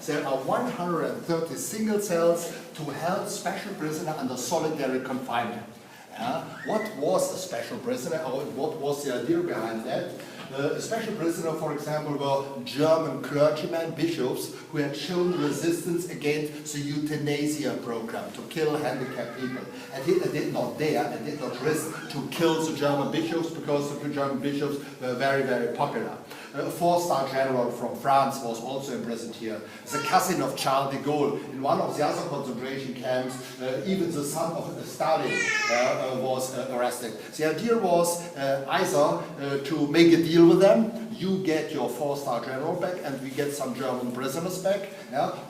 there are 130 single cells to help special prisoner under solitary confinement. What was a special prisoner, or what was the idea behind that? A special prisoner, for example, were German clergymen, bishops, who had shown resistance against the euthanasia program to kill handicapped people. And Hitler did not dare and did not risk to kill the German bishops because the German bishops were very, very popular. A four-star general from France was also imprisoned here. The cousin of Charles de Gaulle in one of the other concentration camps, even the son of Stalin was arrested. The idea was either to make a deal with them, you get your four-star general back and we get some German prisoners back,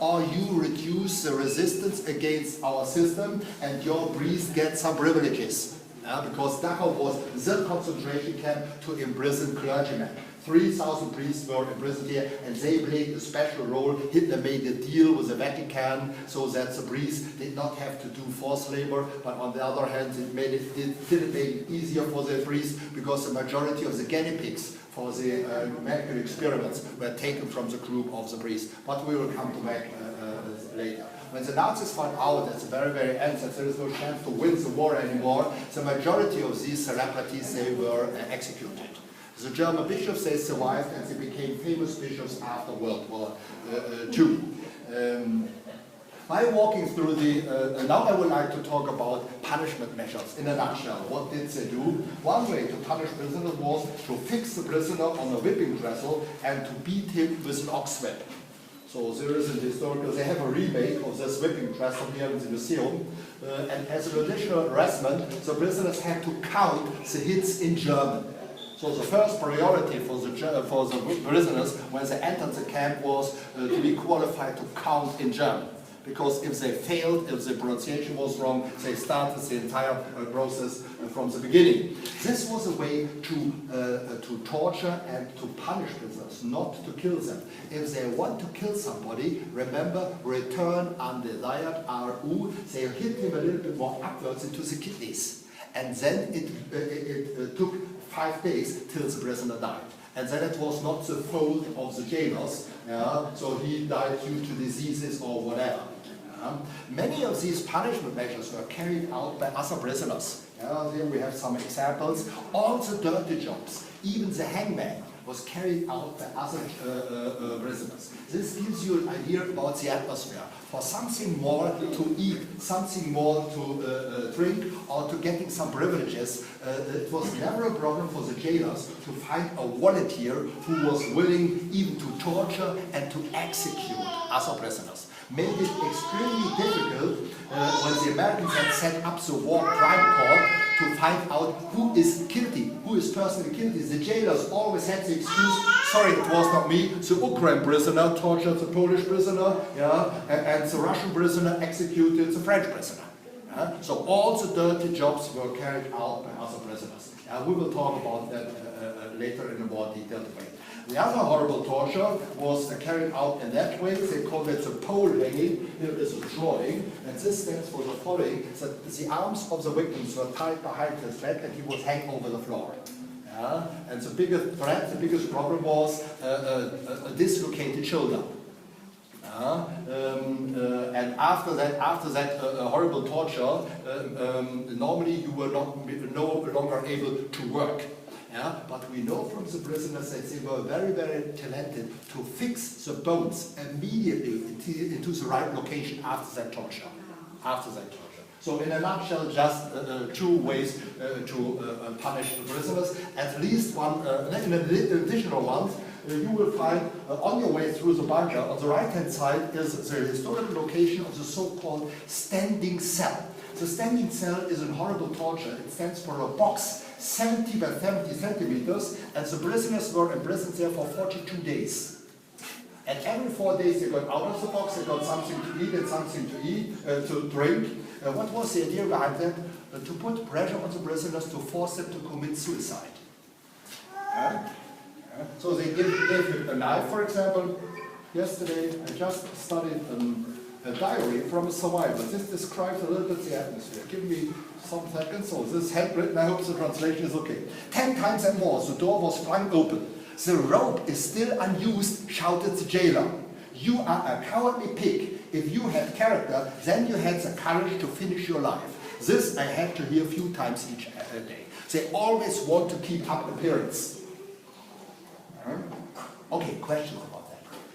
or you reduce the resistance against our system and your priests get some privileges. Because Dachau was the concentration camp to imprison clergymen. 3,000 priests were imprisoned here and they played a special role. Hitler made a deal with the Vatican so that the priests did not have to do forced labor, but on the other hand it didn't make it easier for the priests because the majority of the guinea pigs for the medical experiments were taken from the group of the priests. But we will come to that later. When the Nazis found out at the very, very end that there is no chance to win the war anymore, the majority of these celebrities, they were executed. The German bishops, they survived and they became famous bishops after World War II. By walking through the, now I would like to talk about punishment measures in a nutshell. What did they do? One way to punish prisoners was to fix the prisoner on a whipping trestle and to beat him with an ox whip. So there is a historical, they have a remake of this whipping trestle here in the museum. And as an additional harassment, the prisoners had to count the hits in German. So the first priority for the prisoners when they entered the camp was to be qualified to count in German. Because if they failed, if the pronunciation was wrong, they started the entire process from the beginning. This was a way to torture and to punish prisoners, not to kill them. If they want to kill somebody, remember, return undesired RU, they hit him a little bit more upwards into the kidneys. And then it took 5 days till the prisoner died. And then it was not the fault of the jailers, so he died due to diseases or whatever. Many of these punishment measures were carried out by other prisoners. Here we have some examples. All the dirty jobs, even the hangman, was carried out by other prisoners. This gives you an idea about the atmosphere. For something more to eat, something more to drink, or to getting some privileges, it was never a problem for the jailers to find a volunteer who was willing even to torture and to execute other prisoners. Made it extremely difficult when the Americans had set up the war crime court to find out who is guilty, who is personally guilty. The jailers always had the excuse, sorry, it was not me, the Ukraine prisoner tortured the Polish prisoner, and the Russian prisoner executed the French prisoner. So all the dirty jobs were carried out by other prisoners. We will talk about that later in a more detailed way. The other horrible torture was carried out in that way. They called it the pole hanging. Here is a drawing, and this stands for the following: that the arms of the victims were tied behind his back and he was hanging over the floor. And the biggest threat, the biggest problem was a dislocated shoulder. And after that horrible torture, normally you were no longer able to work. But we know from the prisoners that they were very, very talented to fix the bones immediately into the right location after that torture. So in a nutshell, just 2 ways to punish the prisoners. At least one, in additional ones, you will find on your way through the bunker, on the right-hand side is the historical location of the so-called standing cell. The standing cell is a horrible torture. It stands for a box 70 by 70 centimeters, and the prisoners were imprisoned there for 42 days. And every 4 days they got out of the box, they got something to eat and something to drink. What was the idea behind that? To put pressure on the prisoners to force them to commit suicide. So they gave you a knife, for example. Yesterday I just studied a diary from a survivor. This describes a little bit the atmosphere. Give me some seconds. So this handwritten, I hope the translation is okay. 10 times and more, the door was flung open. The rope is still unused, shouted the jailer. You are a cowardly pig. If you had character, then you had the courage to finish your life. This I had to hear a few times each day. They always want to keep up appearance. Okay, questions about